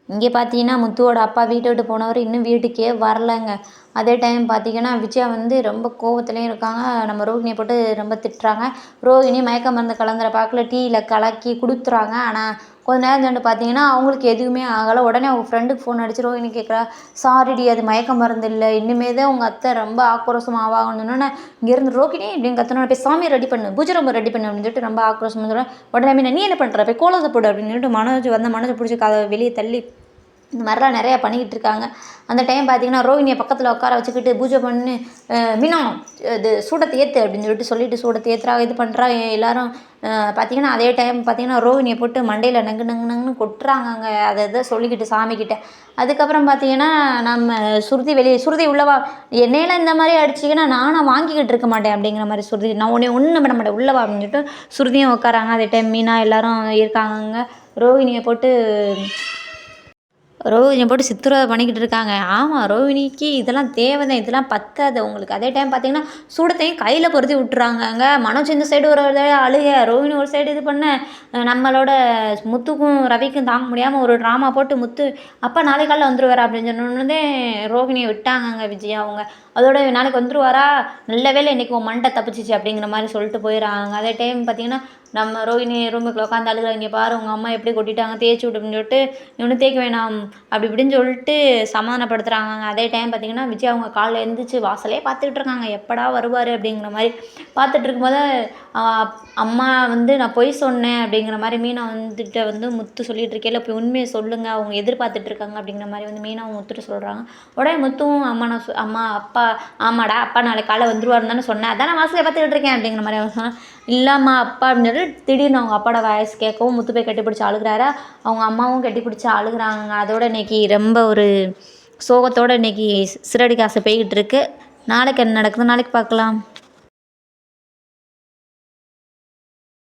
இங்கே பார்த்தீங்கன்னா முத்துவோட அப்பா வீட்டை விட்டு போனவர் இன்னும் வீட்டுக்கே வரலங்க. அதே டைம் பார்த்தீங்கன்னா, விஜயா வந்து ரொம்ப கோவத்துலயும் இருக்காங்க. நம்ம ரோகிணிய போட்டு ரொம்ப திட்டுறாங்க. ரோகிணி மயக்க மருந்து கலந்துற பாக்குல டீயில கலக்கி குடுத்துறாங்க. ஆனா, கொஞ்ச நேரம் சென்று பார்த்தீங்கன்னா, அவங்களுக்கு எதுவுமே ஆகல. உடனே அவங்க ஃப்ரெண்டுக்கு ஃபோன் அடிச்சு ரோகிணி கேட்குறா, "சாரிடி அது மயக்க மருந்து இல்ல. இனிமே தான் உங்க அத்தை ரொம்ப ஆக்ரோஷமா ஆவாங்கன்னு" சொன்னோனே, "இங்கேருந்து ரோகிணி" அப்படின்னு கத்துனோனே, "போய் சாமிய ரெடி பண்ணு, பூஜை ரூம ரெடி பண்ணு" அப்படின்னு சொல்லிட்டு ரொம்ப ஆக்ரோஷமா சொல்றா. உடனே மீனா, "நீ என்ன பண்ற? போய் கோலத்த போடு" அப்படின்னு சொல்லிட்டு மனோஜ பிடிச்சி வெளிய தள்ளி இந்த மாதிரிலாம் நிறையா பண்ணிக்கிட்டு இருக்காங்க. அந்த டைம் பார்த்தீங்கன்னா, ரோகிணிய பக்கத்தில் உட்கார வச்சுக்கிட்டு பூஜை பண்ணி, "மீனா இது சூடத்தை ஏற்று" அப்படின்னு சொல்லிட்டு சூடத்தை ஏற்றுறா, இது பண்ணுறா. எல்லாரும் பார்த்தீங்கன்னா, அதே டைம் பார்த்தீங்கன்னா, ரோகிணியை போட்டு மண்டையில் நங்கு நங்கு நங்குன்னு கொட்டுறாங்கங்க. அதை இதை சொல்லிக்கிட்டு சாமிக்கிட்ட. அதுக்கப்புறம் பார்த்தீங்கன்னா, நம்ம சுருதி உள்ளவா, "என்னையெல்லாம் இந்த மாதிரி அடிச்சிங்கன்னா நானும் வாங்கிக்கிட்டு இருக்க மாட்டேன்" அப்படிங்கிற மாதிரி சுருதி, "நான் உன்னை ஒன்றும் பண்ண மாட்டேன் உள்ளவா" அப்படின்னு சொல்லிட்டு சுருதியும் உட்காராங்க. அதே டைம் மீனா எல்லாரும் இருக்காங்கங்க. ரோகிணியை போட்டு சித்திரவதை பண்ணிக்கிட்டு இருக்காங்க. ஆமாம், ரோகிணிக்கு இதெல்லாம் தேவைதான், இதெல்லாம் பத்தாது உங்களுக்கு. அதே டைம் பார்த்தீங்கன்னா, சூடத்தையும் கையில் பொருத்தி விட்டுறாங்கங்க. மனோஜ் இந்த சைடு ஒரு அழுக, ரோகிணி ஒரு சைடு இது பண்ண, நம்மளோட முத்துக்கும் ரவிக்கும் தாங்க முடியாமல் ஒரு ட்ராமா போட்டு, முத்து அப்பா நாளைக்கு காலையில் வந்துருவாரா அப்படின்னு சொன்னோன்னே ரோகிணியை விட்டாங்கங்க விஜயா அவங்க. அதோட நாளைக்கு வந்துருவாரா, நல்ல வேளை இன்றைக்கி உன் மண்டை தப்பிச்சிச்சு அப்படிங்கிற மாதிரி சொல்லிட்டு போயிடறாங்க. அதே டைம் பார்த்தீங்கன்னா, நம்ம ரோகிணி ரூமுக்குள்ள உட்காந்து அழுகுறா, "இங்கே பாரு உங்கள் அம்மா எப்படி கொட்டிட்டாங்க, தேய்ச்சி விட்டு" அப்படின்னு சொல்லிட்டு, "இவனு தேய்க்க வேணாம்" அப்படி இப்படின்னு சொல்லிட்டு சமாதானப்படுத்துகிறாங்க. அதே டைம் பார்த்தீங்கன்னா, விஜய் அவங்க காலைல எழுந்திரிச்சு வாசலே பார்த்துக்கிட்டு இருக்காங்க, எப்படா வருவார் அப்படிங்கிற மாதிரி பார்த்துட்டு இருக்கும்போது, அம்மா வந்து "நான் பொய் சொன்னேன்" அப்படிங்கிற மாதிரி மீனா வந்துட்டு முத்து சொல்லிட்டு இருக்கையில, "போய் உண்மையை சொல்லுங்கள், அவங்க எதிர்பார்த்துட்டு இருக்காங்க" அப்படிங்கிற மாதிரி மீனாவும் முத்துட்டு சொல்கிறாங்க. உடனே முத்துவும், "அம்மா அப்பா ஆமாடா, அப்பா நாளைக்கு காலைல வந்துருவாருன்னு தானே சொன்னேன், அதான் நான் வாசலே பார்த்துக்கிட்டு இருக்கேன்" அப்படிங்கிற மாதிரி அவங்க சொன்னாங்க. "இல்லைம்மா அப்பா" அப்படின்னு சொல்லிட்டு திடீர்னு அவங்க அப்பாவோட வாய்ஸ் கேட்கவும் முத்து போய் கட்டிப்பிடிச்சி அழுகிறாரா. அவங்க அம்மாவும் கட்டிப்பிடிச்சி அழுகுறாங்க. அதோட இன்னைக்கு ரொம்ப ஒரு சோகத்தோடு இன்னைக்கு சிறகடிக்க ஆசை போய்கிட்டு இருக்கு. நாளைக்கு என்ன நடக்குது நாளைக்கு பார்க்கலாம்.